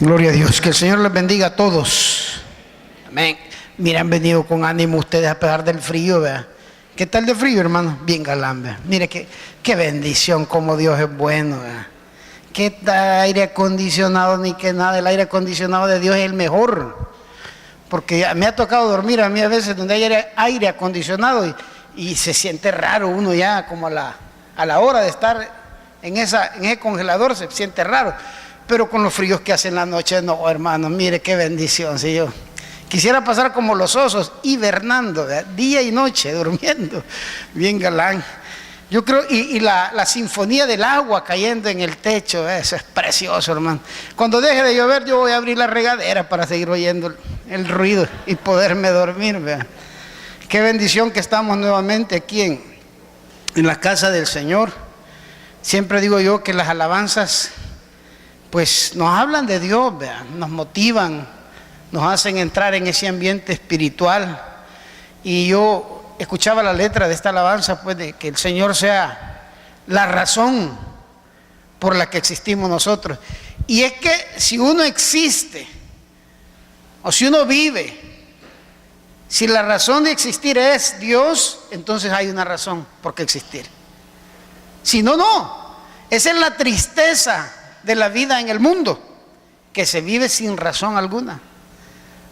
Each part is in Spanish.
Gloria a Dios, que el Señor les bendiga a todos. Amén. Mira, han venido con ánimo ustedes a pesar del frío, ¿verdad? ¿Qué tal de frío, hermano? Bien galán, ¿verdad? Mire qué bendición, como Dios es bueno, ¿verdad? ¿Qué aire acondicionado ni qué nada? El aire acondicionado de Dios es el mejor. Porque me ha tocado dormir a mí a veces donde hay aire acondicionado y se siente raro uno ya como a la hora de estar en ese congelador, se siente raro. Pero con los fríos que hacen la noche, no, hermano, mire qué bendición. Si yo quisiera pasar como los osos, hibernando, ¿verdad? Día y noche, durmiendo, bien galán. Yo creo, y la sinfonía del agua cayendo en el techo, eso es precioso, hermano. Cuando deje de llover, yo voy a abrir la regadera para seguir oyendo el ruido y poderme dormir, ¿verdad? Qué bendición que estamos nuevamente aquí en la casa del Señor. Siempre digo yo que las alabanzas pues nos hablan de Dios, ¿verdad? Nos motivan, nos hacen entrar en ese ambiente espiritual. Y yo escuchaba la letra de esta alabanza, pues de que el Señor sea la razón por la que existimos nosotros. Y es que si uno existe, o si uno vive, si la razón de existir es Dios, entonces hay una razón por qué existir. Si no, no. Esa es la tristeza de la vida en el mundo, que se vive sin razón alguna.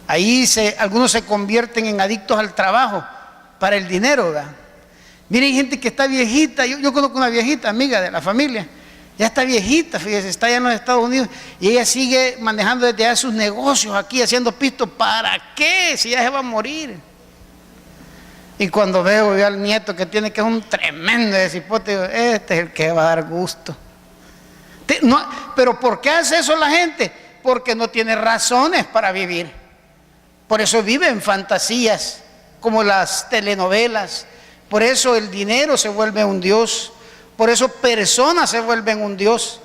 Ahí algunos se convierten en adictos al trabajo para el dinero, ¿verdad? Miren, gente que está viejita. Yo conozco una viejita amiga de la familia, ya está viejita, fíjese, está allá en los Estados Unidos y ella sigue manejando desde allá sus negocios aquí, haciendo pisto. ¿Para qué? Si ya se va a morir. Y cuando veo yo al nieto que tiene, que es un tremendo cipote, digo, este es el que va a dar gusto. No, pero ¿por qué hace eso la gente? Porque no tiene razones para vivir. Por eso vive en fantasías como las telenovelas. Por eso el dinero se vuelve un dios. Por eso personas se vuelven un dios.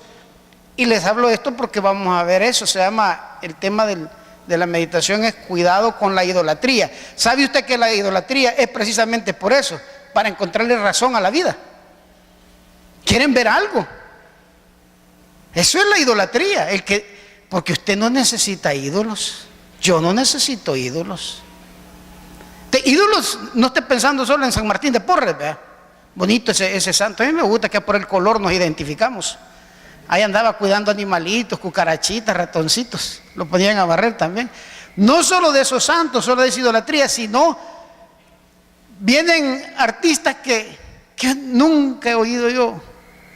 Y les hablo de esto porque vamos a ver eso. Se llama, el tema de la meditación es cuidado con la idolatría. ¿Sabe usted que la idolatría es precisamente por eso? Para encontrarle razón a la vida. ¿Quieren ver algo? Eso es la idolatría, porque usted no necesita ídolos. Yo no necesito ídolos. Ídolos, no esté pensando solo en San Martín de Porres, ¿verdad? Bonito ese santo. A mí me gusta que por el color nos identificamos. Ahí andaba cuidando animalitos, cucarachitas, ratoncitos. Lo ponían a barrer también. No solo de esos santos, solo de esa idolatría, sino vienen artistas que nunca he oído yo.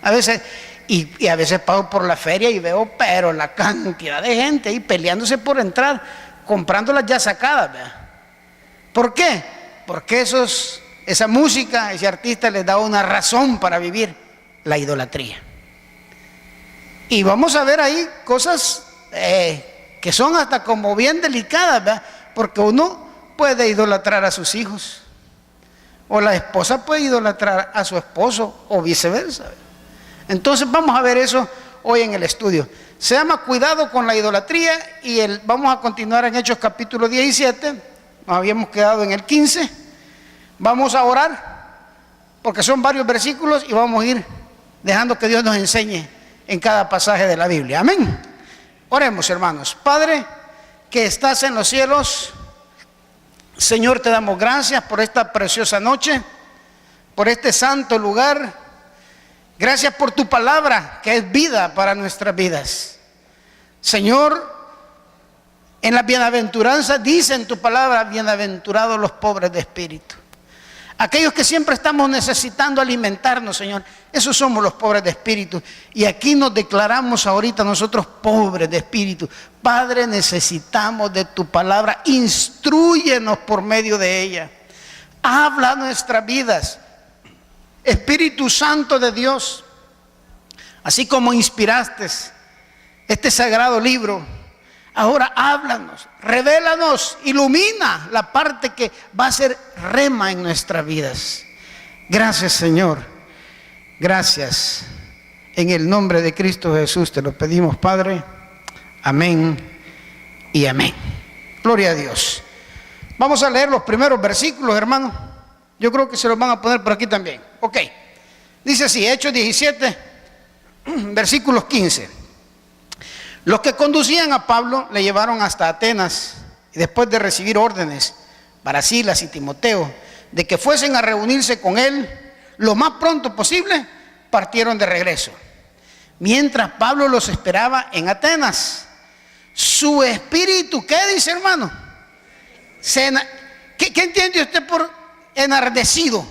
A veces... Y a veces paso por la feria y veo, pero la cantidad de gente ahí peleándose por entrar, comprándolas ya sacadas, ¿verdad? ¿Por qué? Porque esa música, ese artista les da una razón para vivir, la idolatría. Y vamos a ver ahí cosas que son hasta como bien delicadas, ¿verdad? Porque uno puede idolatrar a sus hijos, o la esposa puede idolatrar a su esposo, o viceversa, ¿verdad? Entonces vamos a ver eso hoy en el estudio. Se llama cuidado con la idolatría y vamos a continuar en Hechos capítulo 17. Nos habíamos quedado en el 15. Vamos a orar porque son varios versículos y vamos a ir dejando que Dios nos enseñe en cada pasaje de la Biblia. Amén. Oremos, hermanos. Padre que estás en los cielos, Señor, te damos gracias por esta preciosa noche, por este santo lugar. Gracias por tu palabra, que es vida para nuestras vidas. Señor, en la bienaventuranza dice en tu palabra, bienaventurados los pobres de espíritu. Aquellos que siempre estamos necesitando alimentarnos, Señor, esos somos los pobres de espíritu. Y aquí nos declaramos ahorita nosotros pobres de espíritu. Padre, necesitamos de tu palabra, instrúyenos por medio de ella. Habla nuestras vidas. Espíritu Santo de Dios, así como inspiraste este sagrado libro, ahora háblanos, revélanos, ilumina la parte que va a ser rema en nuestras vidas. Gracias, Señor. Gracias. En el nombre de Cristo Jesús te lo pedimos, Padre. Amén y amén. Gloria a Dios. Vamos a leer los primeros versículos, hermanos. Yo creo que se los van a poner por aquí también. Ok. Dice así, Hechos 17, versículos 15. Los que conducían a Pablo le llevaron hasta Atenas y después de recibir órdenes para Silas y Timoteo de que fuesen a reunirse con él lo más pronto posible, partieron de regreso. Mientras Pablo los esperaba en Atenas, su espíritu, ¿qué dice, hermano? ¿Qué entiende usted por enardecido?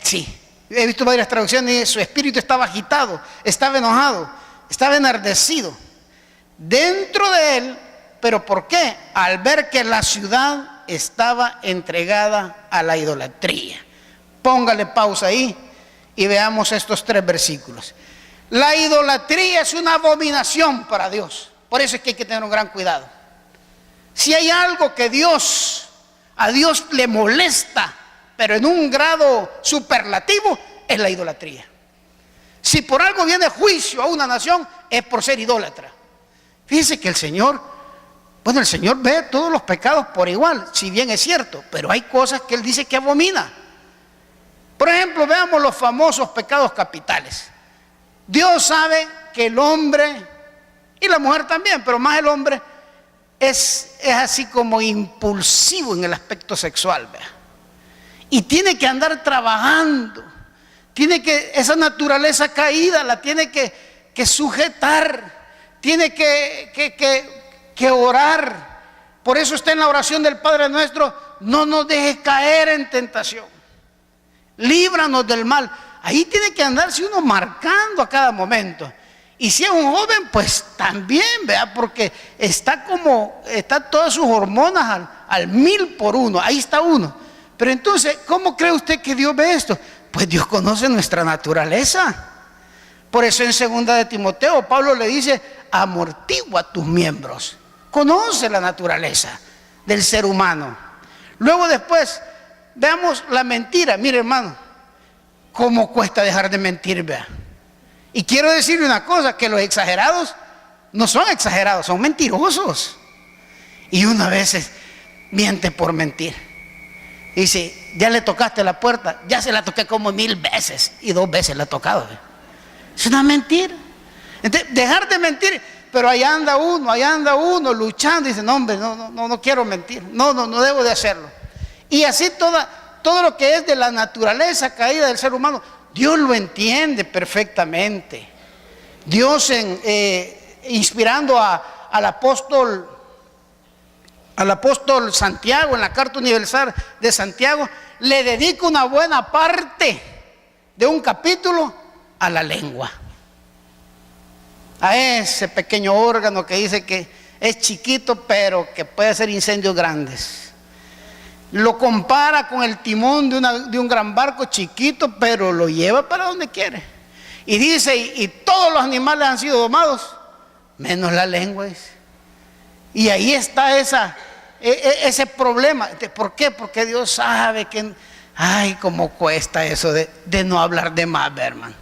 Sí, he visto varias traducciones y su espíritu estaba agitado, estaba enojado, estaba enardecido dentro de él. ¿Pero por qué? Al ver que la ciudad estaba entregada a la idolatría. Póngale pausa ahí y veamos estos 3 versículos. La idolatría es una abominación para Dios. Por eso es que hay que tener un gran cuidado. Si hay algo que a Dios le molesta, pero en un grado superlativo, es la idolatría. Si por algo viene juicio a una nación, es por ser idólatra. Fíjense que el Señor ve todos los pecados por igual, si bien es cierto, pero hay cosas que Él dice que abomina. Por ejemplo, veamos los famosos pecados capitales. Dios sabe que el hombre, y la mujer también, pero más el hombre, es así como impulsivo en el aspecto sexual, ¿vea? Y tiene que andar trabajando, esa naturaleza caída la tiene que sujetar, tiene que orar. Por eso está en la oración del Padre Nuestro: no nos dejes caer en tentación, líbranos del mal. Ahí tiene que andarse uno marcando a cada momento. Y si es un joven, pues también, vea, porque está todas sus hormonas al 1000 por 1, ahí está uno. Pero entonces, ¿cómo cree usted que Dios ve esto? Pues Dios conoce nuestra naturaleza. Por eso en 2 de Timoteo, Pablo le dice: amortigua tus miembros. Conoce la naturaleza del ser humano. Luego después, veamos la mentira. Mire, hermano, cómo cuesta dejar de mentir, vea. Y quiero decirle una cosa, que los exagerados no son exagerados, son mentirosos. Y uno a veces miente por mentir. Y dice: ya le tocaste la puerta, ya se la toqué como 1000 veces y 2 veces la he tocado, vea. Es una mentira. Entonces, dejar de mentir, pero ahí anda uno luchando y dice: no, hombre, no quiero mentir, no debo de hacerlo. Y así todo lo que es de la naturaleza caída del ser humano, Dios lo entiende perfectamente. Dios inspirando al apóstol Santiago, en la carta universal de Santiago, le dedica una buena parte de un capítulo a la lengua, a ese pequeño órgano que dice que es chiquito, pero que puede hacer incendios grandes. Lo compara con el timón de un gran barco chiquito, pero lo lleva para donde quiere. Y dice: y todos los animales han sido domados, menos la lengua, dice. Y ahí está ese problema. ¿Por qué? Porque Dios sabe que, cómo cuesta eso de no hablar de más, hermano.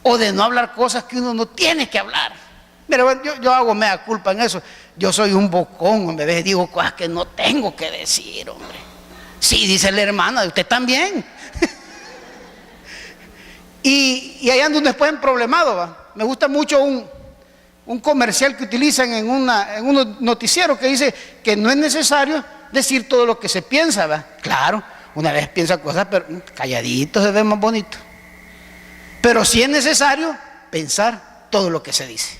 O de no hablar cosas que uno no tiene que hablar. Pero yo hago mea culpa en eso. Yo soy un bocón, hombre. Digo cosas que no tengo que decir, hombre. Sí, dice la hermana, usted también. y ahí anda uno después en problemado, ¿va? Me gusta mucho un comercial que utilizan en unos noticieros que dice que no es necesario decir todo lo que se piensa, ¿va? Claro, una vez piensa cosas, pero calladito se ve más bonito. Pero sí es necesario pensar todo lo que se dice.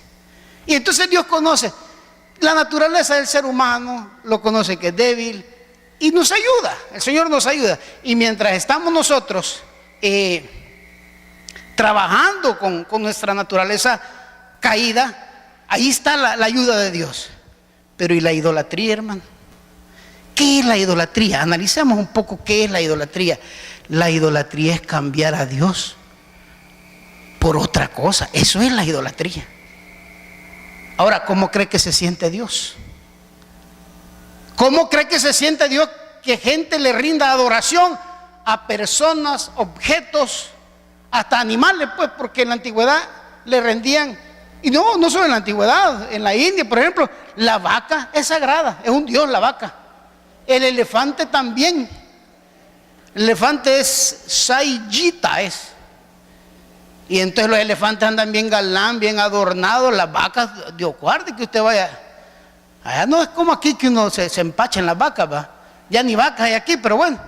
Y entonces Dios conoce la naturaleza del ser humano, lo conoce que es débil y nos ayuda, el Señor nos ayuda. Y mientras estamos nosotros trabajando con nuestra naturaleza caída, ahí está la ayuda de Dios. Pero ¿y la idolatría, hermano? ¿Qué es la idolatría? Analicemos un poco qué es la idolatría. La idolatría es cambiar a Dios por otra cosa. Eso es la idolatría. Ahora, ¿cómo cree que se siente Dios? ¿Cómo cree que se siente Dios que gente le rinda adoración a personas, objetos, hasta animales? Pues porque en la antigüedad le rendían, y no solo en la antigüedad, en la India, por ejemplo, la vaca es sagrada, es un dios la vaca. El elefante también. El elefante es Saiyita, Y entonces los elefantes andan bien galán, bien adornados, las vacas, Dios guarde que usted vaya. Allá no es como aquí que uno se empacha en las vacas, ¿va? Ya ni vacas hay aquí, pero bueno.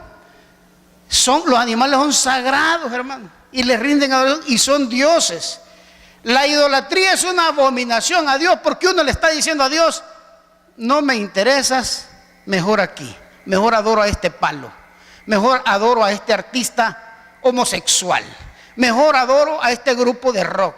Los animales son sagrados, hermano, y les rinden adoración y son dioses. La idolatría es una abominación a Dios, porque uno le está diciendo a Dios: no me interesas, mejor aquí, mejor adoro a este palo, mejor adoro a este artista homosexual, mejor adoro a este grupo de rock,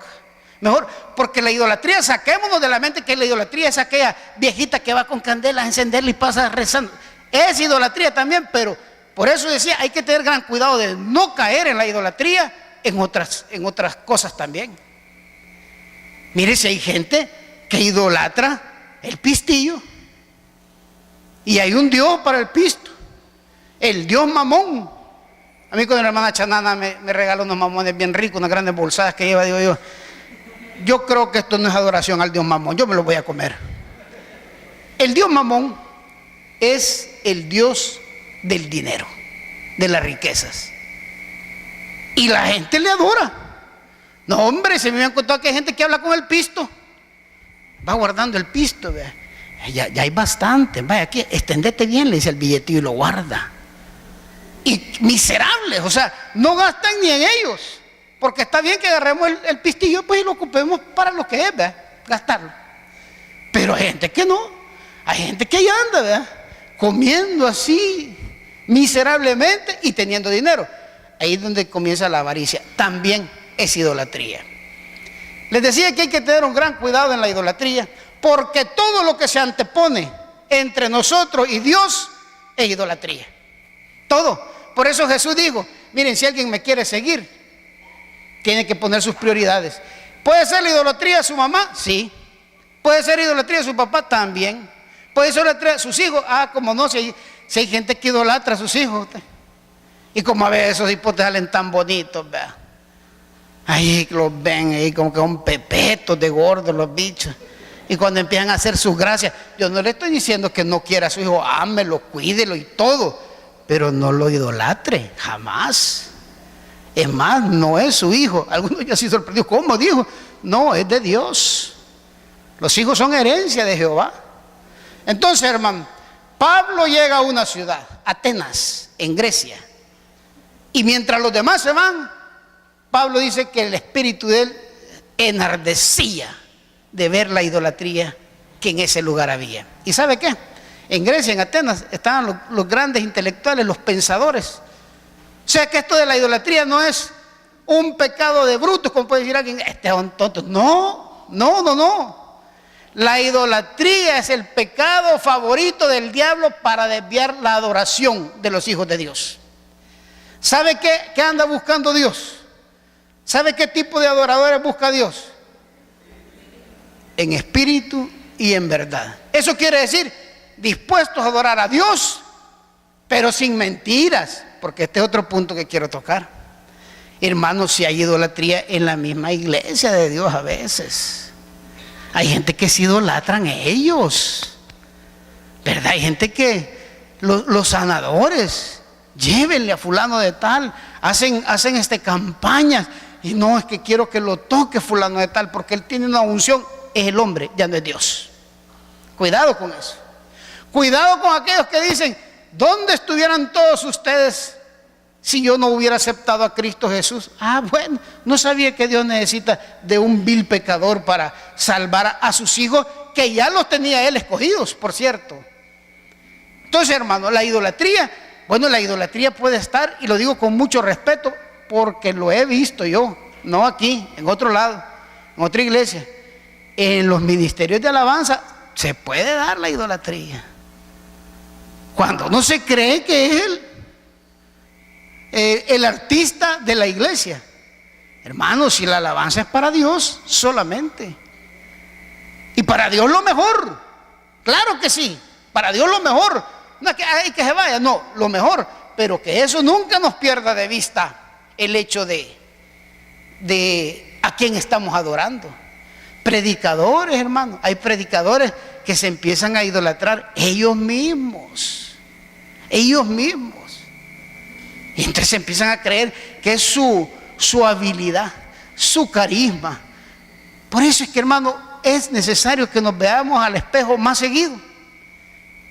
mejor, porque la idolatría, saquémonos de la mente que la idolatría es aquella viejita que va con candelas a encenderla y pasa rezando. Es idolatría también, pero por eso decía, hay que tener gran cuidado de no caer en la idolatría en otras cosas también. Mire, si hay gente que idolatra el pistillo, y hay un Dios para el pisto, el Dios Mamón. A mí cuando la hermana Chanana me regaló unos mamones bien ricos, unas grandes bolsadas que lleva, digo yo creo que esto no es adoración al Dios Mamón, yo me lo voy a comer. El Dios Mamón es el Dios del dinero, de las riquezas, y la gente le adora. No, hombre, se me han contado que hay gente que habla con el pisto, va guardando el pisto, ¿ve? Ya hay bastante, vaya aquí, extendete bien, le dice el billetillo y lo guarda. Y miserables, o sea, no gastan ni en ellos, porque está bien que agarremos el pistillo pues y lo ocupemos para lo que es, ¿ve? Gastarlo. Pero hay gente que no, hay gente que ahí anda, ¿ve? Comiendo así miserablemente y teniendo dinero. Ahí es donde comienza la avaricia, también es idolatría. Les decía que hay que tener un gran cuidado en la idolatría, porque todo lo que se antepone entre nosotros y Dios es idolatría. Todo. Por eso Jesús dijo: miren, si alguien me quiere seguir, tiene que poner sus prioridades. ¿Puede ser la idolatría de su mamá? Sí. ¿Puede ser idolatría de su papá? También. ¿Puede ser idolatría de sus hijos? Como no, si hay gente que idolatra a sus hijos. Y como a veces esos hipotes salen tan bonitos, ¿verdad? Ahí los ven, ahí como que son pepetos de gordos los bichos. Y cuando empiezan a hacer sus gracias, yo no le estoy diciendo que no quiera a su hijo, ámelo, cuídelo y todo, pero no lo idolatre, jamás. Es más, no es su hijo. Algunos ya se sorprendió, ¿cómo dijo? No, es de Dios. Los hijos son herencia de Jehová. Entonces, hermano, Pablo llega a una ciudad, Atenas, en Grecia, y mientras los demás se van, Pablo dice que el espíritu de él enardecía de ver la idolatría que en ese lugar había. ¿Y sabe qué? En Grecia, en Atenas, estaban los grandes intelectuales, los pensadores. O sea que esto de la idolatría no es un pecado de brutos, como puede decir alguien, este es un tonto. No. La idolatría es el pecado favorito del diablo para desviar la adoración de los hijos de Dios. ¿Sabe qué anda buscando Dios? ¿Sabe qué tipo de adoradores busca Dios? En espíritu y en verdad. Eso quiere decir dispuestos a adorar a Dios, pero sin mentiras, porque este es otro punto que quiero tocar. Hermanos, si hay idolatría en la misma iglesia de Dios a veces. Hay gente que se idolatran ellos, ¿verdad? Hay gente que los sanadores, llévenle a fulano de tal, hacen campañas, y no, es que quiero que lo toque fulano de tal, porque él tiene una unción. Es el hombre, ya no es Dios. Cuidado con eso. Cuidado con aquellos que dicen: ¿dónde estuvieran todos ustedes si yo no hubiera aceptado a Cristo Jesús? Bueno, no sabía que Dios necesita de un vil pecador para salvar a sus hijos, que ya los tenía él escogidos, por cierto. Entonces, hermano, la idolatría puede estar, y lo digo con mucho respeto, porque lo he visto yo, no aquí, en otro lado, en otra iglesia. En los ministerios de alabanza se puede dar la idolatría. Cuando uno se cree que es el artista de la iglesia. Hermanos, si la alabanza es para Dios solamente, y para Dios lo mejor, claro que sí, para Dios lo mejor, no es que hay que se vaya, no, lo mejor, pero que eso nunca nos pierda de vista el hecho de a quién estamos adorando. Predicadores, hermanos, hay predicadores que se empiezan a idolatrar ellos mismos, y entonces empiezan a creer que es su habilidad, su carisma. Por eso es que, hermano, es necesario que nos veamos al espejo más seguido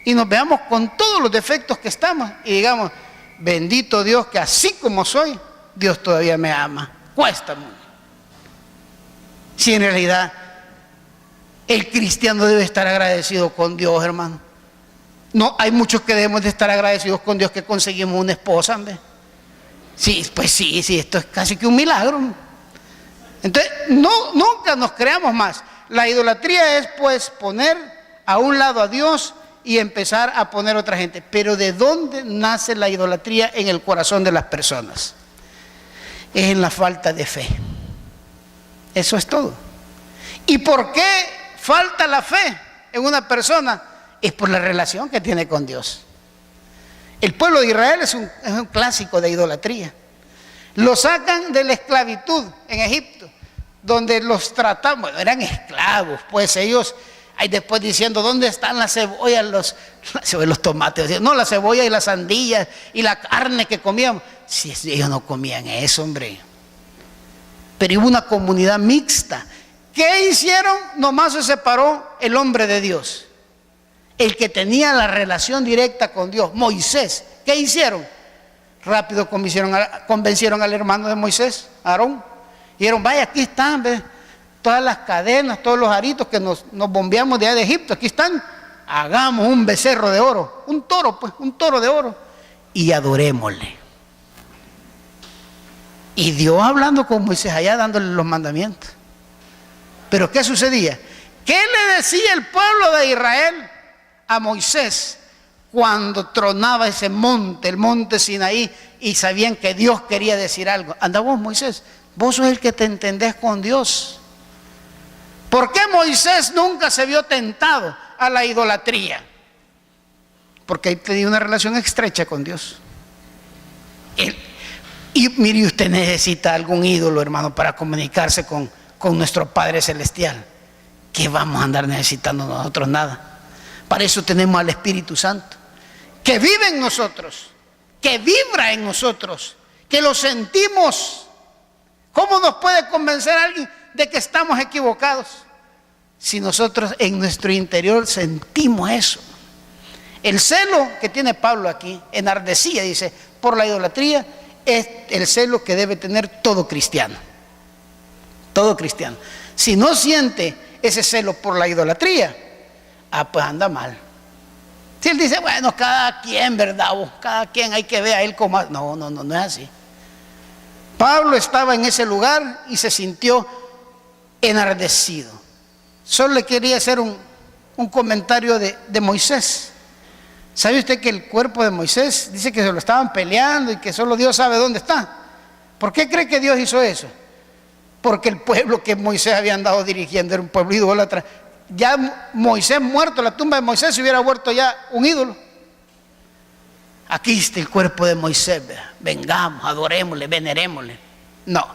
y nos veamos con todos los defectos que estamos y digamos: bendito Dios que así como soy, Dios todavía me ama. Cuesta mucho. Si en realidad el cristiano debe estar agradecido con Dios, hermano. No, hay muchos que debemos de estar agradecidos con Dios que conseguimos una esposa, ¿ves? Sí, pues sí, esto es casi que un milagro. Entonces, nunca nos creamos más. La idolatría es, pues, poner a un lado a Dios y empezar a poner a otra gente. Pero ¿de dónde nace la idolatría en el corazón de las personas? Es en la falta de fe. Eso es todo. ¿Y por qué falta la fe en una persona? Es por la relación que tiene con Dios. El pueblo de Israel es un clásico de idolatría. Lo sacan de la esclavitud en Egipto, donde los trataban, bueno, eran esclavos, pues ellos, ahí después diciendo: ¿dónde están las cebollas, los tomates? No, la cebolla y las sandías y la carne que comíamos. Si ellos no comían eso, hombre. Pero hubo una comunidad mixta. ¿Qué hicieron? Nomás se separó el hombre de Dios, el que tenía la relación directa con Dios, Moisés. ¿Qué hicieron? Rápido convencieron al hermano de Moisés, Aarón. Y dijeron: vaya, aquí están, ¿ves? Todas las cadenas, todos los aritos que nos bombeamos de allá de Egipto, aquí están. Hagamos un becerro de oro, un toro, pues, un toro de oro, y adorémosle. Y Dios hablando con Moisés allá, dándole los mandamientos. Pero ¿qué sucedía? ¿Qué le decía el pueblo de Israel a Moisés cuando tronaba ese monte, el monte Sinaí, y sabían que Dios quería decir algo? Anda vos, Moisés, vos sos el que te entendés con Dios. ¿Por qué Moisés nunca se vio tentado a la idolatría? Porque ahí tenía una relación estrecha con Dios. Y mire, usted necesita algún ídolo, hermano, para comunicarse con nuestro Padre Celestial. ¿Qué vamos a andar necesitando nosotros? Nada. Para eso tenemos al Espíritu Santo, que vive en nosotros, que vibra en nosotros, que lo sentimos. ¿Cómo nos puede convencer a alguien de que estamos equivocados si nosotros en nuestro interior sentimos eso? El celo que tiene Pablo aquí, enardecía, dice, por la idolatría, es el celo que debe tener todo cristiano. Todo cristiano. Si no siente ese celo por la idolatría, pues anda mal. Si él dice: bueno, cada quien, ¿verdad? Cada quien, hay que ver a él como... No es así. Pablo estaba en ese lugar y se sintió enardecido. Solo le quería hacer un comentario de Moisés. ¿Sabe usted que el cuerpo de Moisés dice que se lo estaban peleando y que solo Dios sabe dónde está? ¿Por qué cree que Dios hizo eso? Porque el pueblo que Moisés había andado dirigiendo era un pueblo idólatra. Ya Moisés muerto, la tumba de Moisés se hubiera vuelto ya un ídolo. Aquí está el cuerpo de Moisés, vengamos, adorémosle, venerémosle. No.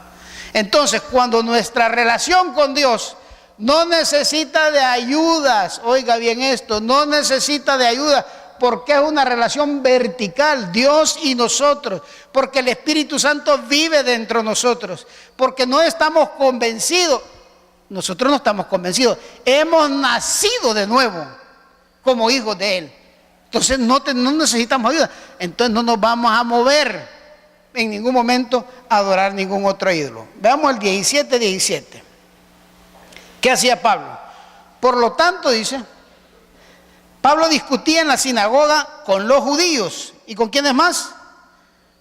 Entonces, cuando nuestra relación con Dios no necesita de ayudas, oiga bien esto, no necesita de ayuda, porque es una relación vertical, Dios y nosotros, porque el Espíritu Santo vive dentro de nosotros, porque no estamos convencidos. Nosotros no estamos convencidos, hemos nacido de nuevo como hijos de Él. Entonces no necesitamos ayuda. Entonces no nos vamos a mover en ningún momento a adorar ningún otro ídolo. Veamos el 17. ¿Qué hacía Pablo? Por lo tanto, dice, Pablo discutía en la sinagoga con los judíos. ¿Y con quiénes más?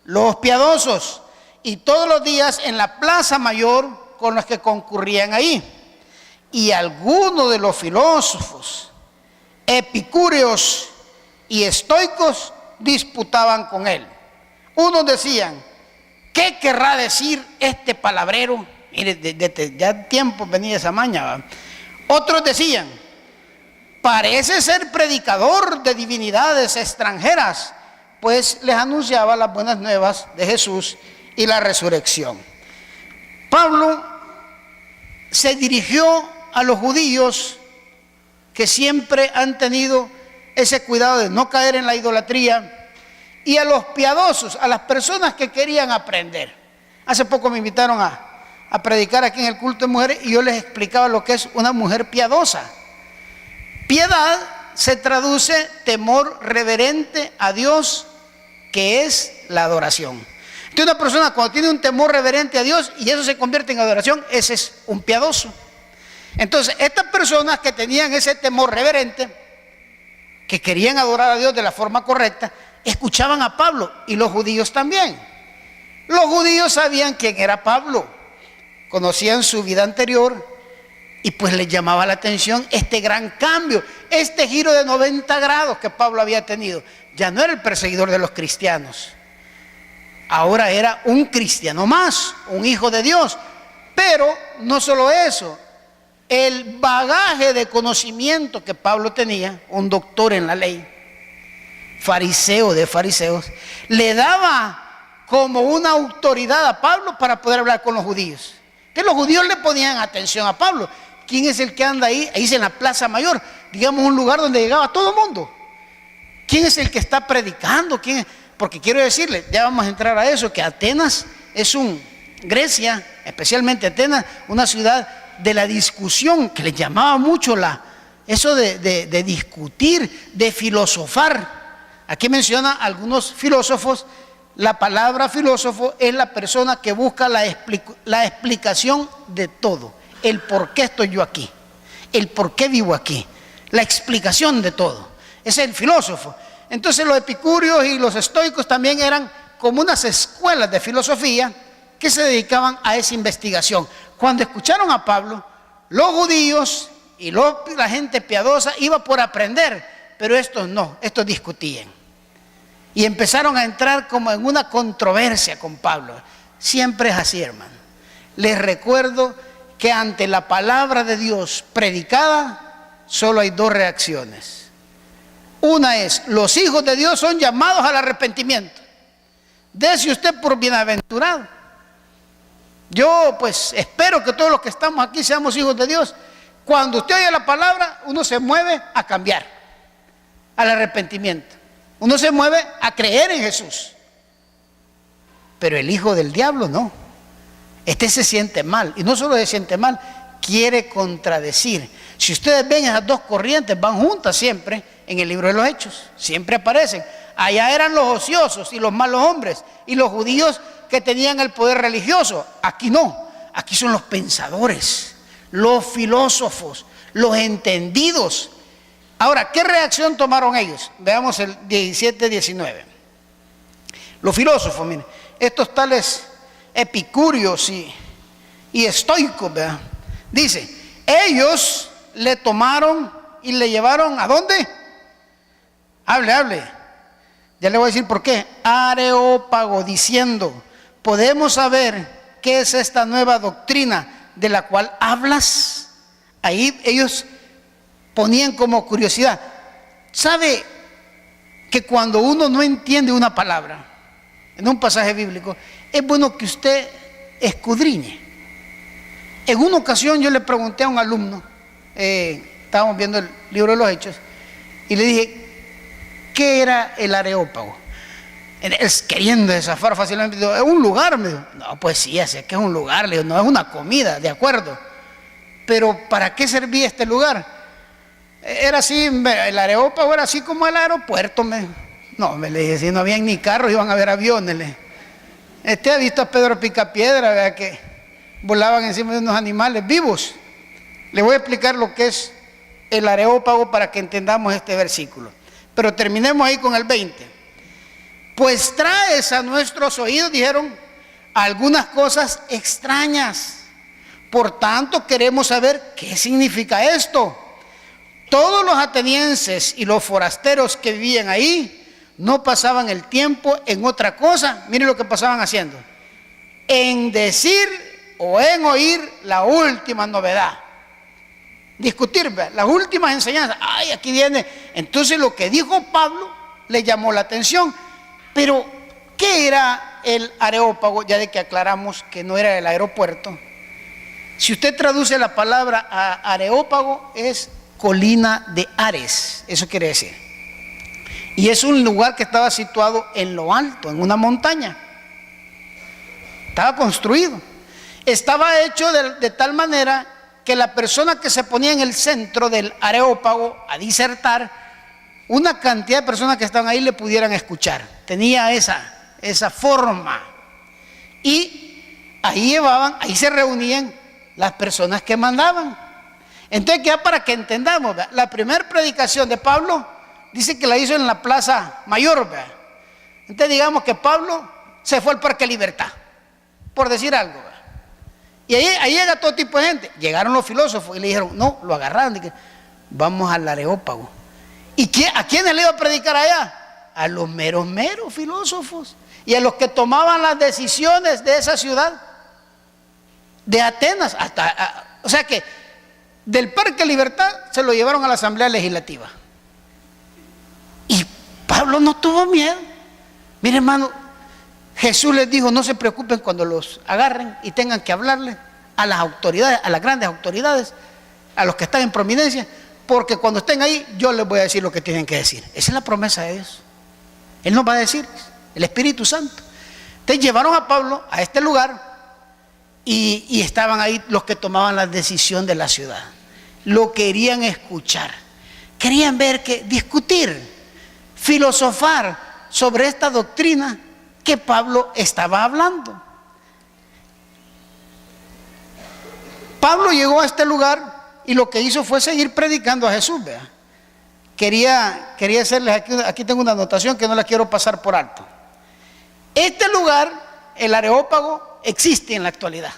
Los piadosos. Y todos los días en la plaza mayor con los que concurrían ahí. Y algunos de los filósofos, epicúreos y estoicos disputaban con él. Unos decían: ¿qué querrá decir este palabrero? Mire, desde ya tiempo venía esa maña, ¿va? Otros decían: parece ser predicador de divinidades extranjeras, pues les anunciaba las buenas nuevas de Jesús y la resurrección. Pablo se dirigió a los judíos que siempre han tenido ese cuidado de no caer en la idolatría, y a los piadosos, a las personas que querían aprender. Hace poco me invitaron a a predicar aquí en el culto de mujeres y yo les explicaba lo que es una mujer piadosa. Piedad se traduce temor reverente a Dios, que es la adoración. Entonces una persona cuando tiene un temor reverente a Dios y eso se convierte en adoración, ese es un piadoso. Entonces estas personas que tenían ese temor reverente, que querían adorar a Dios de la forma correcta, escuchaban a Pablo, y los judíos también. Los judíos sabían quién era Pablo, conocían su vida anterior, y pues les llamaba la atención este gran cambio, este giro de 90 grados que Pablo había tenido. Ya no era el perseguidor de los cristianos, ahora era un cristiano más, un hijo de Dios. Pero no solo eso, el bagaje de conocimiento que Pablo tenía, un doctor en la ley, fariseo de fariseos, le daba como una autoridad a Pablo para poder hablar con los judíos. Que los judíos le ponían atención a Pablo. ¿Quién es el que anda ahí? Ahí es en la Plaza Mayor, digamos un lugar donde llegaba todo el mundo. ¿Quién es el que está predicando? ¿Quién es? Porque quiero decirle, ya vamos a entrar a eso, que Atenas es Grecia, especialmente Atenas, una ciudad de la discusión, que le llamaba mucho eso de discutir, de filosofar. Aquí menciona algunos filósofos. La palabra filósofo es la persona que busca la explicación de todo. El por qué estoy yo aquí, el por qué vivo aquí, la explicación de todo. Ese es el filósofo. Entonces los epicúreos y los estoicos también eran como unas escuelas de filosofía que se dedicaban a esa investigación. Cuando escucharon a Pablo, los judíos y la gente piadosa iba por aprender, pero estos no, estos discutían. Y empezaron a entrar como en una controversia con Pablo. Siempre es así, hermano. Les recuerdo que ante la palabra de Dios predicada, solo hay dos reacciones. Una es, los hijos de Dios son llamados al arrepentimiento. Dese usted por bienaventurado. Yo pues espero que todos los que estamos aquí seamos hijos de Dios. Cuando usted oye la palabra, uno se mueve a cambiar, al arrepentimiento. Uno se mueve a creer en Jesús. Pero el hijo del diablo no. Este se siente mal. Y no solo se siente mal, quiere contradecir. Si ustedes ven esas dos corrientes, van juntas siempre en el libro de los Hechos. Siempre aparecen. Allá eran los ociosos y los malos hombres, y los judíos que tenían el poder religioso. Aquí no. Aquí son los pensadores, los filósofos, los entendidos. Ahora, ¿qué reacción tomaron ellos? Veamos el 17-19. Los filósofos, miren, estos tales epicúreos y estoicos, ¿verdad? Dice, ellos le tomaron y le llevaron, ¿a dónde? Hable. Ya le voy a decir por qué. Areópago, diciendo, ¿podemos saber qué es esta nueva doctrina de la cual hablas? Ahí ellos ponían como curiosidad. ¿Sabe que cuando uno no entiende una palabra en un pasaje bíblico, es bueno que usted escudriñe? En una ocasión yo le pregunté a un alumno, estábamos viendo el libro de los Hechos, y le dije, ¿qué era el Areópago? Él, queriendo desafar fácilmente, dijo, ¿es un lugar? Me dijo, no, pues sí, ya sé que es un lugar. Le digo, no, es una comida, de acuerdo. Pero ¿para qué servía este lugar? Era así, el Areópago era así como el aeropuerto. No, me le dije, si no habían ni carros, iban a haber aviones. Ha visto a Pedro Picapiedra, ¿verdad? Que volaban encima de unos animales vivos. Le voy a explicar lo que es el Areópago para que entendamos este versículo. Pero terminemos ahí con el 20. Pues traes a nuestros oídos, dijeron, algunas cosas extrañas. Por tanto, queremos saber qué significa esto. Todos los atenienses y los forasteros que vivían ahí no pasaban el tiempo en otra cosa. Miren lo que pasaban haciendo: en decir o en oír la última novedad. Discutir, ¿verdad?, las últimas enseñanzas. Ay, aquí viene. Entonces lo que dijo Pablo le llamó la atención. Pero, ¿qué era el Areópago? Ya de que aclaramos que no era el aeropuerto. Si usted traduce la palabra a Areópago, es colina de Ares, eso quiere decir. Y es un lugar que estaba situado en lo alto, en una montaña. Estaba construido. estaba hecho de tal manera que la persona que se ponía en el centro del Areópago a disertar, una cantidad de personas que estaban ahí le pudieran escuchar. Tenía esa forma. Y ahí se reunían las personas que mandaban. Entonces, ya para que entendamos, ¿verdad? La primera predicación de Pablo dice que la hizo en la Plaza Mayor, ¿verdad? Entonces, digamos que Pablo se fue al Parque Libertad, por decir algo, ¿verdad? Y ahí llega todo tipo de gente. Llegaron los filósofos y le dijeron, no, lo agarraron, dije, vamos al Areópago. ¿Y a quiénes le iba a predicar allá? A los meros filósofos y a los que tomaban las decisiones de esa ciudad, de Atenas, o sea que del Parque Libertad se lo llevaron a la Asamblea Legislativa. Y Pablo no tuvo miedo. Mire, hermano, Jesús les dijo, no se preocupen cuando los agarren y tengan que hablarle a las autoridades, a las grandes autoridades, a los que están en prominencia, porque cuando estén ahí yo les voy a decir lo que tienen que decir. Esa es la promesa de Dios. Él nos va a decir, el Espíritu Santo. Entonces llevaron a Pablo a este lugar y estaban ahí los que tomaban la decisión de la ciudad. Lo querían escuchar, querían discutir, filosofar sobre esta doctrina que Pablo estaba hablando. Pablo llegó a este lugar y lo que hizo fue seguir predicando a Jesús, ¿vea? Quería hacerles aquí tengo una anotación que no la quiero pasar por alto. Este lugar, el Areópago, existe en la actualidad,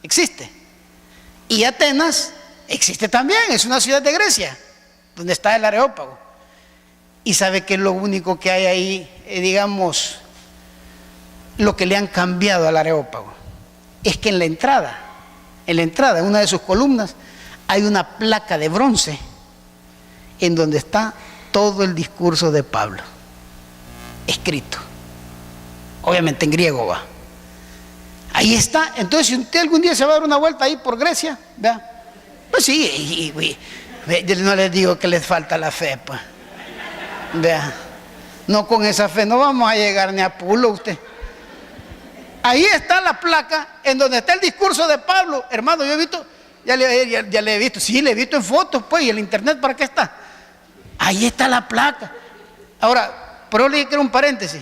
existe. Y Atenas existe también, es una ciudad de Grecia, donde está el Areópago. Y sabe que lo único que hay ahí, digamos, lo que le han cambiado al Areópago, es que en la entrada, en una de sus columnas, hay una placa de bronce en donde está todo el discurso de Pablo, escrito, obviamente en griego va. Ahí está. Entonces, si usted algún día se va a dar una vuelta ahí por Grecia, ¿vea? Pues sí, yo no les digo que les falta la fe, pues. Vea, no, con esa fe no vamos a llegar ni a Pulo usted. Ahí está la placa en donde está el discurso de Pablo. Hermano, yo he visto, ya le he visto, sí, le he visto en fotos, pues, y el internet, ¿para qué está? Ahí está la placa. Ahora, pero le quiero un paréntesis.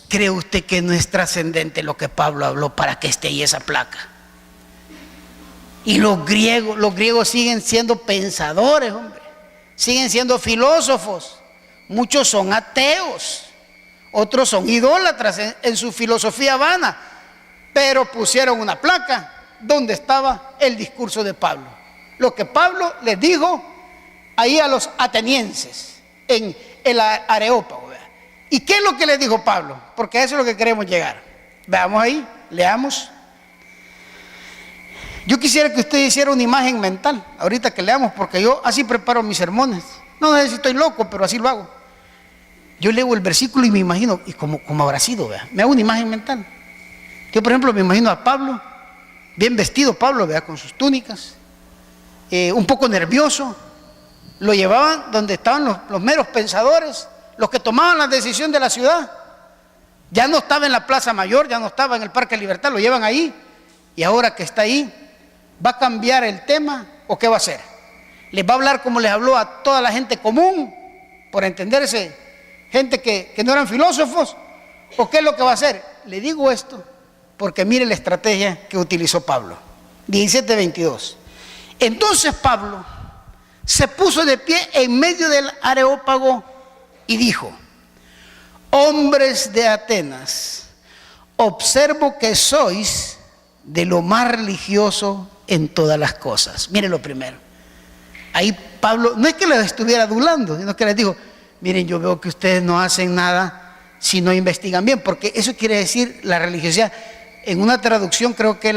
¿Cree usted que no es trascendente lo que Pablo habló para que esté ahí esa placa? Y los griegos siguen siendo pensadores, hombre. Siguen siendo filósofos. Muchos son ateos. Otros son idólatras en su filosofía vana. Pero pusieron una placa donde estaba el discurso de Pablo. Lo que Pablo les dijo ahí a los atenienses en el Areópago. ¿Y qué es lo que les dijo Pablo? Porque a eso es lo que queremos llegar. Veamos ahí, leamos. Yo quisiera que usted hiciera una imagen mental, ahorita que leamos, porque yo así preparo mis sermones. No sé si estoy loco, pero así lo hago. Yo leo el versículo y me imagino, y como habrá sido, ¿vea? Me hago una imagen mental. Yo, por ejemplo, me imagino a Pablo, bien vestido Pablo, ¿vea? Con sus túnicas, un poco nervioso. Lo llevaban donde estaban los meros pensadores, los que tomaban la decisión de la ciudad. Ya no estaba en la Plaza Mayor, ya no estaba en el Parque Libertad, lo llevan ahí. Y ahora que está ahí, ¿va a cambiar el tema o qué va a hacer? ¿Les va a hablar como les habló a toda la gente común, por entenderse, gente que no eran filósofos? ¿O qué es lo que va a hacer? Le digo esto porque mire la estrategia que utilizó Pablo. 17:22. Entonces Pablo se puso de pie en medio del Areópago y dijo: hombres de Atenas, observo que sois de lo más religioso en todas las cosas. Miren lo primero. Ahí Pablo, no es que les estuviera adulando, sino que les dijo: miren, yo veo que ustedes no hacen nada si no investigan bien, porque eso quiere decir la religiosidad. En una traducción creo que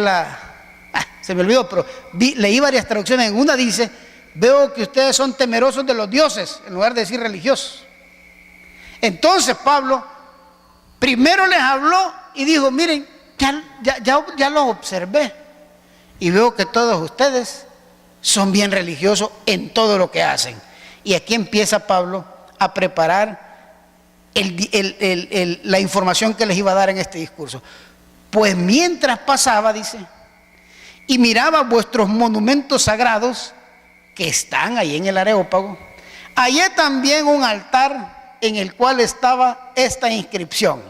se me olvidó, pero leí varias traducciones. En una dice: veo que ustedes son temerosos de los dioses, en lugar de decir religiosos. Entonces Pablo primero les habló y dijo: miren, ya los observé y veo que todos ustedes son bien religiosos en todo lo que hacen. Y aquí empieza Pablo a preparar la información que les iba a dar en este discurso. Pues mientras pasaba, dice, y miraba vuestros monumentos sagrados que están ahí en el Areópago, hallé también un altar en el cual estaba esta inscripción.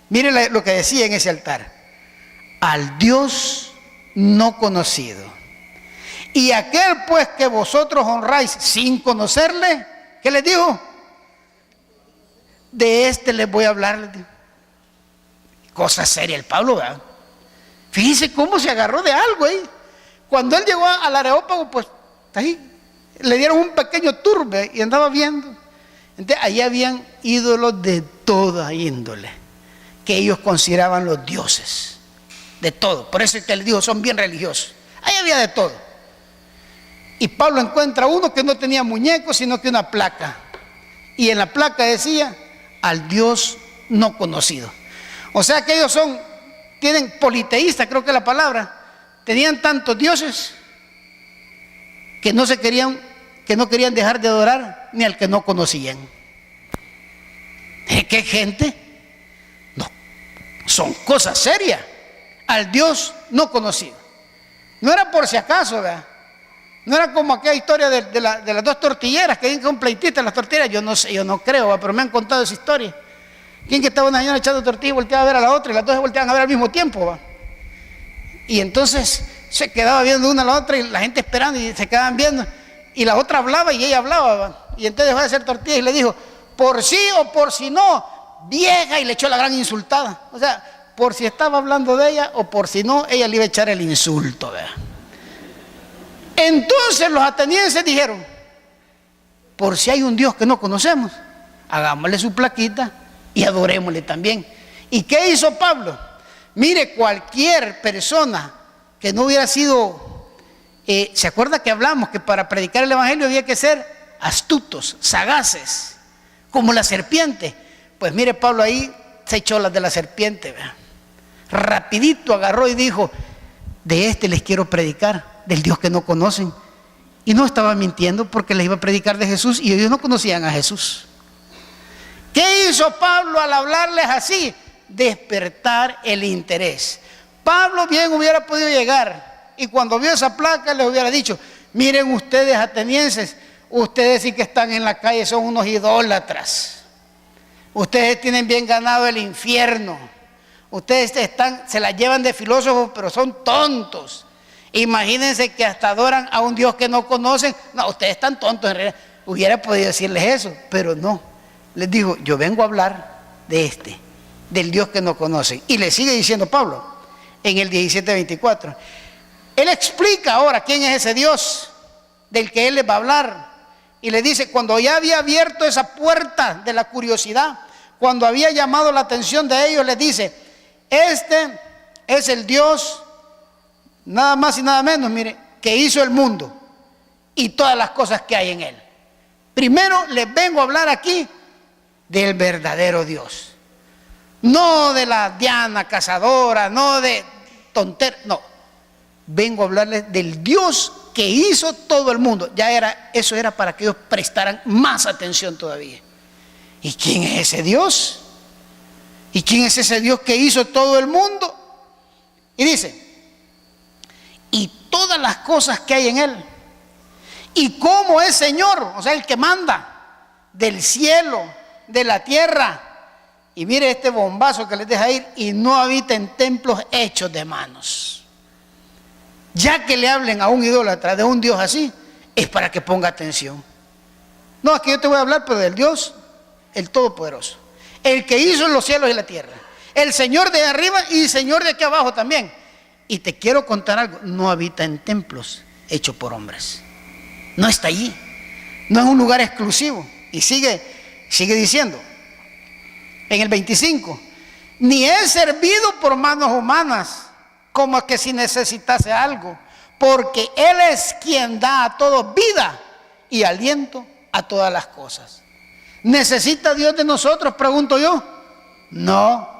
Mire lo que decía en ese altar: al Dios no conocido. Y aquel pues que vosotros honráis sin conocerle, ¿qué les dijo? De este les voy a hablar. Cosa seria el Pablo, ¿verdad? Fíjense cómo se agarró de algo ahí. Cuando él llegó al Areópago, pues ahí le dieron un pequeño tour y andaba viendo. Entonces ahí habían ídolos de toda índole que ellos consideraban los dioses, de todo. Por eso es que les digo, son bien religiosos. Ahí había de todo. Y Pablo encuentra uno que no tenía muñecos, sino que una placa. Y en la placa decía: al Dios no conocido. O sea que ellos tienen politeísta, creo que es la palabra. Tenían tantos dioses que no querían dejar de adorar ni al que no conocían. ¿Qué gente? No, son cosas serias. Al Dios no conocido. No era por si acaso, ¿verdad? No era como aquella historia de las dos tortilleras, que hay un pleitista en las tortilleras. Yo no sé, yo no creo, ¿verdad? Pero me han contado esa historia. ¿Quién que estaba una señora echando tortillas y volteaba a ver a la otra y las dos se volteaban a ver al mismo tiempo, ¿verdad? Y entonces se quedaba viendo una a la otra y la gente esperando y se quedaban viendo. Y la otra hablaba y ella hablaba, ¿verdad? Y entonces dejó de hacer tortillas y le dijo: por sí o por si no, vieja, y le echó la gran insultada. O sea, por si estaba hablando de ella o por si no, ella le iba a echar el insulto, ¿verdad? Entonces los atenienses dijeron: por si hay un Dios que no conocemos, hagámosle su plaquita y adorémosle también. ¿Y qué hizo Pablo? Mire, cualquier persona que no hubiera sido, ¿se acuerda que hablamos que para predicar el evangelio había que ser astutos, sagaces, como la serpiente? Pues mire, Pablo ahí se echó las de la serpiente, ¿verdad? Rapidito agarró y dijo: de este les quiero predicar, del Dios que no conocen. Y no estaba mintiendo, porque les iba a predicar de Jesús y ellos no conocían a Jesús. ¿Qué hizo Pablo al hablarles así? Despertar el interés. Pablo bien hubiera podido llegar y cuando vio esa placa les hubiera dicho: miren ustedes, atenienses, ustedes sí que están en la calle, son unos idólatras. Ustedes tienen bien ganado el infierno. Ustedes se la llevan de filósofos, pero son tontos. Imagínense que hasta adoran a un Dios que no conocen. No, ustedes están tontos en realidad. Hubiera podido decirles eso, pero no. Les dijo: yo vengo a hablar de del Dios que no conocen. Y le sigue diciendo Pablo en el 17:24. Él explica ahora quién es ese Dios del que él les va a hablar. Y le dice: cuando ya había abierto esa puerta de la curiosidad, cuando había llamado la atención de ellos, les dice: este es el Dios, nada más y nada menos, mire, que hizo el mundo y todas las cosas que hay en él. Primero les vengo a hablar aquí del verdadero Dios. No de la Diana cazadora, no de tonteras, no. Vengo a hablarles del Dios que hizo todo el mundo. Eso era para que ellos prestaran más atención todavía. ¿Y quién es ese Dios? ¿Y quién es ese Dios que hizo todo el mundo? Y dice: y todas las cosas que hay en él. Y cómo es Señor, o sea, el que manda del cielo, de la tierra. Y mire este bombazo que les deja ir: y no habita en templos hechos de manos. Ya que le hablen a un idólatra de un Dios así, es para que ponga atención. No, es que yo te voy a hablar, pero del Dios, el Todopoderoso, el que hizo los cielos y la tierra, el Señor de arriba y Señor de aquí abajo también. Y te quiero contar algo: no habita en templos hechos por hombres. No está allí, no es un lugar exclusivo. Y sigue diciendo en el 25: ni es servido por manos humanas, como que si necesitase algo, porque Él es quien da a todos vida y aliento a todas las cosas. ¿Necesita Dios de nosotros? Pregunto yo. No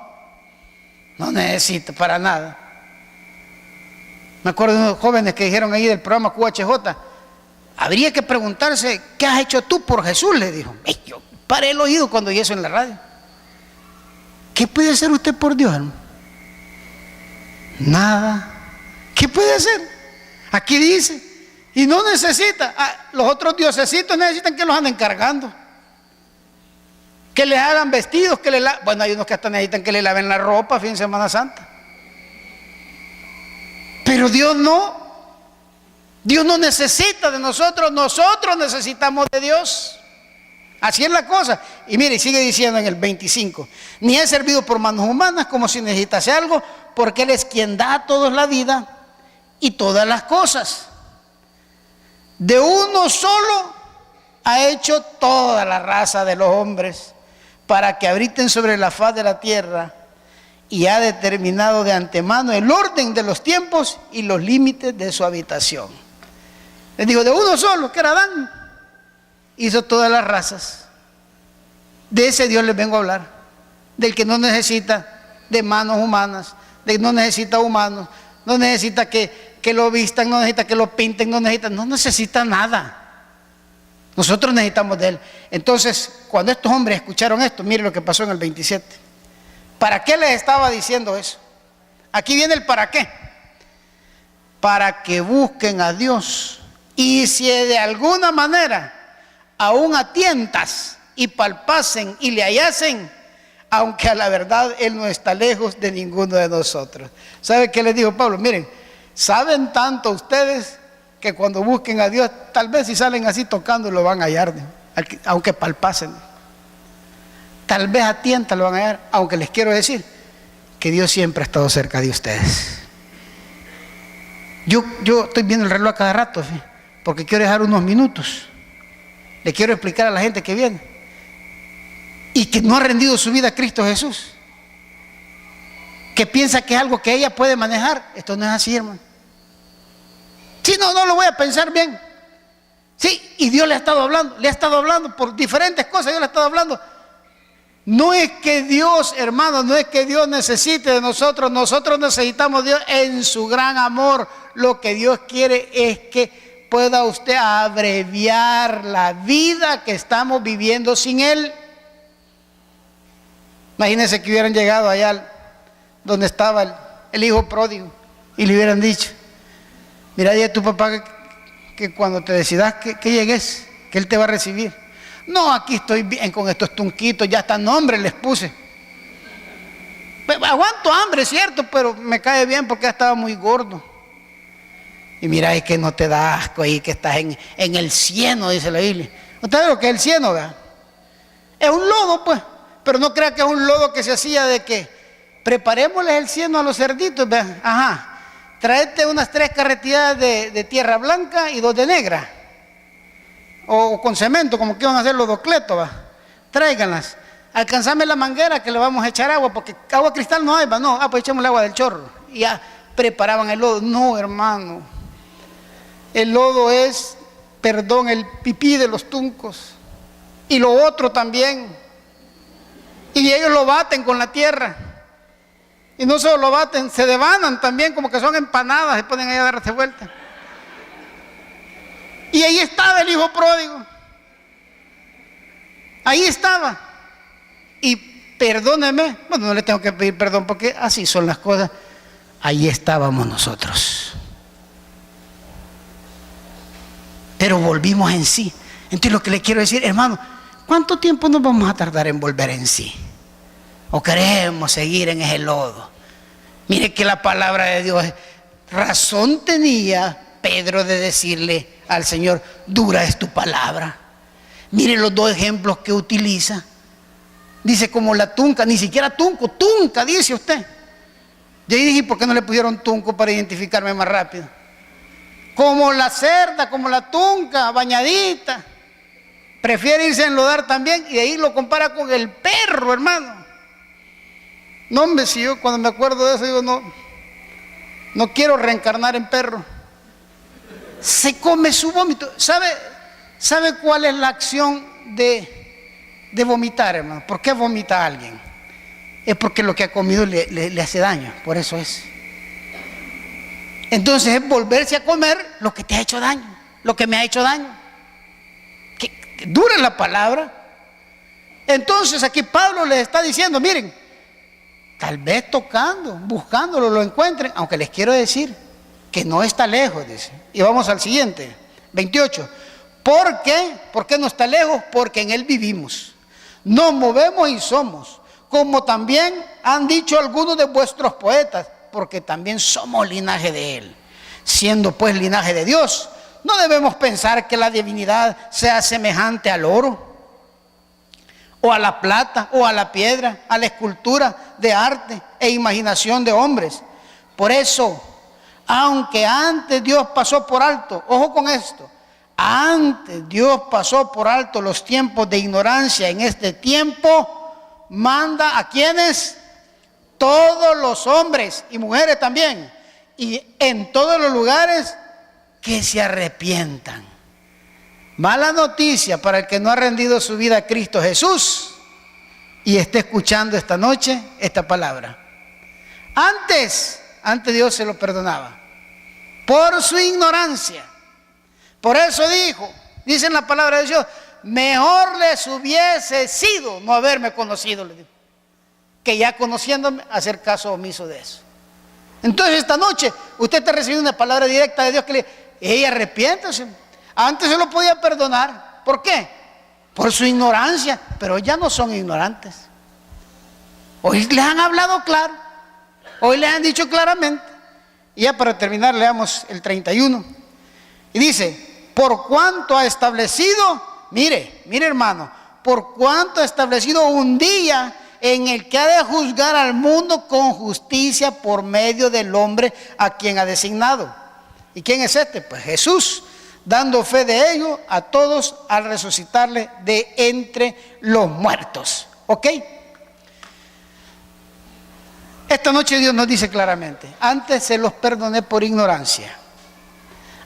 necesita para nada. Me acuerdo de unos jóvenes que dijeron ahí del programa QHJ: habría que preguntarse, ¿qué has hecho tú por Jesús? Le dijo. Yo paré el oído cuando oí eso en la radio. ¿Qué puede hacer usted por Dios, hermano? Nada. ¿Qué puede puede ser. Aquí dice, y no necesita, los otros diosesitos necesitan que los anden cargando, que les hagan vestidos, bueno, hay unos que hasta necesitan que le laven la ropa fin de Semana Santa. Pero Dios no necesita de nosotros, nosotros necesitamos de Dios. Así es la cosa. Y mire, sigue diciendo en el 25, ni he servido por manos humanas como si necesitase algo, porque Él es quien da a todos la vida y todas las cosas. De uno solo ha hecho toda la raza de los hombres para que habiten sobre la faz de la tierra, y ha determinado de antemano el orden de los tiempos y los límites de su habitación. Les digo, de uno solo, que era Adán, hizo todas las razas. De ese Dios les vengo a hablar, del que no necesita de manos humanas, del que no necesita humanos, no necesita que lo vistan, no necesita que lo pinten, no necesita nada. Nosotros necesitamos de Él. Entonces, cuando estos hombres escucharon esto, mire lo que pasó en el 27. ¿Para qué les estaba diciendo eso? Aquí viene el para qué. Para que busquen a Dios, y si de alguna manera aún a tientas y palpasen y le hallasen, aunque a la verdad Él no está lejos de ninguno de nosotros. ¿Sabe qué les dijo Pablo? Miren, saben tanto ustedes que cuando busquen a Dios, tal vez si salen así tocando lo van a hallar, aunque palpasen. Tal vez a tientas lo van a hallar, aunque les quiero decir que Dios siempre ha estado cerca de ustedes. Yo estoy viendo el reloj a cada rato, ¿sí? Porque quiero dejar unos minutos. Le quiero explicar a la gente que viene y que no ha rendido su vida a Cristo Jesús, que piensa que es algo que ella puede manejar. Esto no es así, hermano. Si no lo voy a pensar bien. Sí, y Dios le ha estado hablando por diferentes cosas. Dios le ha estado hablando. No es que Dios, hermano, no es que Dios necesite de nosotros. Nosotros necesitamos de Dios en su gran amor. Lo que Dios quiere es que pueda usted abreviar la vida que estamos viviendo sin Él. Imagínense que hubieran llegado allá donde estaba el hijo pródigo y le hubieran dicho: mira, dile a tu papá que cuando te decidas que llegues, que Él te va a recibir. No, aquí estoy bien con estos tunquitos, ya hasta nombre les puse. Aguanto hambre, cierto, pero me cae bien porque ya estaba muy gordo. Y mira, es que no te da asco ahí, que estás en el cieno, dice la Biblia. ¿Usted ve lo que es el cieno, verdad? Es un lodo, pues, pero no crea que es un lodo que se hacía de que preparémosles el cieno a los cerditos, ¿verdad? Ajá, tráete unas 3 carretillas de tierra blanca y 2 de negra. O con cemento, como que iban a hacer los docletos, ¿va? Tráiganlas. Alcanzame la manguera que le vamos a echar agua, porque agua cristal no hay, ¿va? No, pues echemos el agua del chorro. Y ya preparaban el lodo. No, hermano. El lodo es, perdón, el pipí de los tuncos. Y lo otro también. Y ellos lo baten con la tierra. Y no solo lo baten, se devanan también, como que son empanadas, se ponen ahí a darse vuelta. Y ahí estaba el hijo pródigo. Ahí estaba. Y perdóneme, bueno, no le tengo que pedir perdón porque así son las cosas. Ahí estábamos nosotros. Pero volvimos en sí. Entonces lo que le quiero decir, hermano, ¿cuánto tiempo nos vamos a tardar en volver en sí? ¿O queremos seguir en ese lodo? Mire que la palabra de Dios, razón tenía Pedro de decirle al Señor: dura es tu palabra. Mire los 2 ejemplos que utiliza. Dice como la tunca, ni siquiera tunco, tunca, dice usted. Yo dije, ¿por qué no le pusieron tunco para identificarme más rápido? Como la cerda, como la tunca, bañadita. Prefiere irse a enlodar también, y de ahí lo compara con el perro, hermano. No, hombre, si yo cuando me acuerdo de eso digo, no quiero reencarnar en perro. Se come su vómito. ¿Sabe cuál es la acción de vomitar, hermano? ¿Por qué vomita alguien? Es porque lo que ha comido le hace daño, por eso es. Entonces es volverse a comer lo que te ha hecho daño, lo que me ha hecho daño. Que dura la palabra. Entonces aquí Pablo les está diciendo, miren, tal vez tocando, buscándolo, lo encuentren, aunque les quiero decir que no está lejos, dice. Y vamos al siguiente, 28. ¿Por qué? ¿Por qué no está lejos? Porque en Él vivimos, nos movemos y somos, como también han dicho algunos de vuestros poetas, porque también somos linaje de Él. Siendo pues linaje de Dios, no debemos pensar que la divinidad sea semejante al oro, o a la plata, o a la piedra, a la escultura de arte e imaginación de hombres. Por eso, aunque antes Dios pasó por alto, ojo con esto, antes Dios pasó por alto los tiempos de ignorancia, en este tiempo manda a quienes, todos los hombres y mujeres también, y en todos los lugares, que se arrepientan. Mala noticia para el que no ha rendido su vida a Cristo Jesús y esté escuchando esta noche esta palabra. Antes Dios se lo perdonaba por su ignorancia. Por eso dice en la palabra de Dios, mejor les hubiese sido no haberme conocido, le digo, que ya conociéndome hacer caso omiso de eso. Entonces esta noche usted está recibiendo una palabra directa de Dios que le dice, arrepiéntase. Antes se lo podía perdonar. ¿Por qué? Por su ignorancia. Pero ya no son ignorantes. Hoy les han hablado claro. Hoy les han dicho claramente. Y ya para terminar leamos el 31. Y dice, por cuanto ha establecido, mire hermano, por cuanto ha establecido un día en el que ha de juzgar al mundo con justicia por medio del hombre a quien ha designado. ¿Y quién es este? Pues Jesús, dando fe de ello a todos al resucitarle de entre los muertos. ¿Ok? Esta noche Dios nos dice claramente, antes se los perdoné por ignorancia.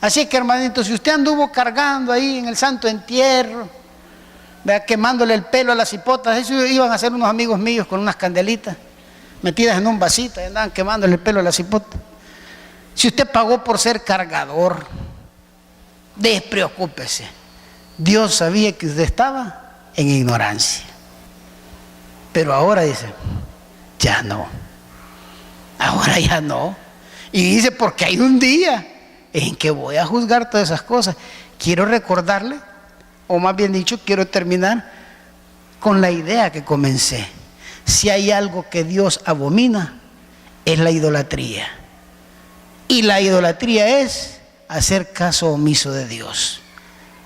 Así que, hermanito, si usted anduvo cargando ahí en el santo entierro, ¿verdad?, quemándole el pelo a las hipotas, eso iban a ser unos amigos míos con unas candelitas metidas en un vasito y andaban quemándole el pelo a las hipotas. Si usted pagó por ser cargador, despreocúpese. Dios sabía que usted estaba en ignorancia. Pero ahora dice, ya no. Ahora ya no. Y dice, porque hay un día en que voy a juzgar todas esas cosas. Quiero recordarle, o más bien dicho, quiero terminar con la idea que comencé. Si hay algo que Dios abomina, es la idolatría. Y la idolatría es hacer caso omiso de Dios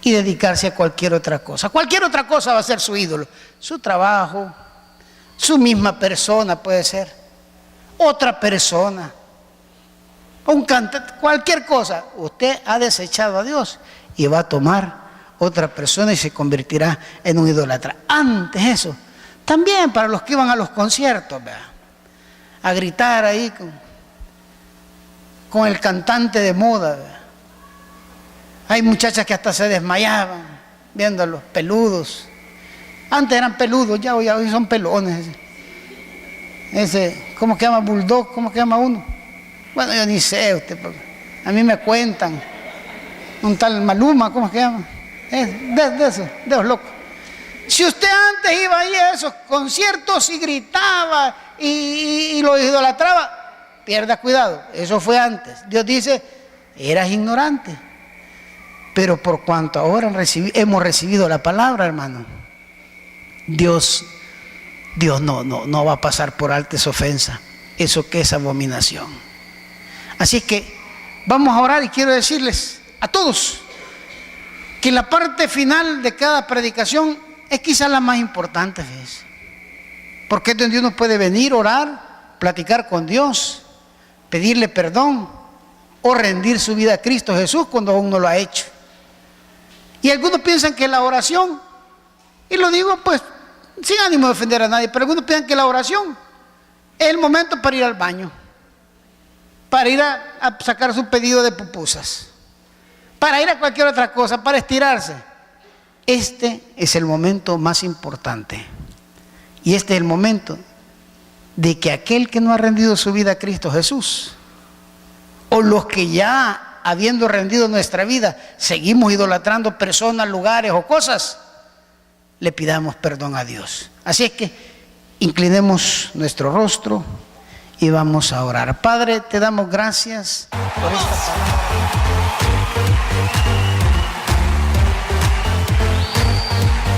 y dedicarse a cualquier otra cosa. Cualquier otra cosa va a ser su ídolo. Su trabajo, su misma persona puede ser, otra persona, un cantante, cualquier cosa. Usted ha desechado a Dios y va a tomar otra persona y se convertirá en un idólatra. Antes eso, también para los que iban a los conciertos, ¿verdad?, a gritar ahí con el cantante de moda, ¿verdad? Hay muchachas que hasta se desmayaban viendo a los peludos. Antes eran peludos, ya hoy son pelones. Ese, ¿cómo que llama? Bulldog, ¿cómo que llama uno? Bueno, yo ni sé, a mí me cuentan. Un tal Maluma, ¿cómo que llama? De esos locos. Si usted antes iba ahí a esos conciertos y gritaba y lo idolatraba, pierda cuidado, eso fue antes. Dios dice, eras ignorante. Pero por cuanto ahora hemos recibido la palabra, hermano, Dios no va a pasar por alto esa ofensa, eso que es abominación. Así que vamos a orar y quiero decirles a todos que la parte final de cada predicación es quizás la más importante, fíjense, porque es donde uno puede venir, orar, platicar con Dios, pedirle perdón o rendir su vida a Cristo Jesús cuando aún no lo ha hecho. Y algunos piensan que la oración, y lo digo pues sin ánimo de ofender a nadie, pero algunos piensan que la oración es el momento para ir al baño, para ir a sacar su pedido de pupusas, para ir a cualquier otra cosa, para estirarse. Este es el momento más importante. Y este es el momento de que aquel que no ha rendido su vida a Cristo Jesús, o los que ya habiendo rendido nuestra vida, seguimos idolatrando personas, lugares o cosas, le pidamos perdón a Dios. Así es que inclinemos nuestro rostro y vamos a orar. Padre, te damos gracias por esta palabra.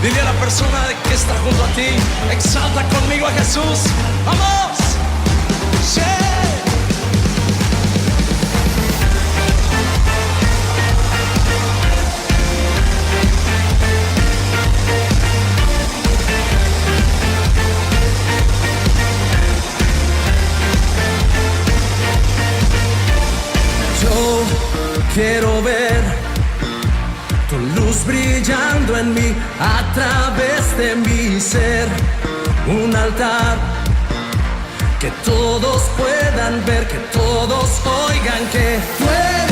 Dile a la persona que está junto a ti, exalta conmigo a Jesús. ¡Vamos! ¡Sí! Yo quiero ver tu luz brillando en mí, a través de mi ser, un altar que todos puedan ver, que todos oigan que tú eres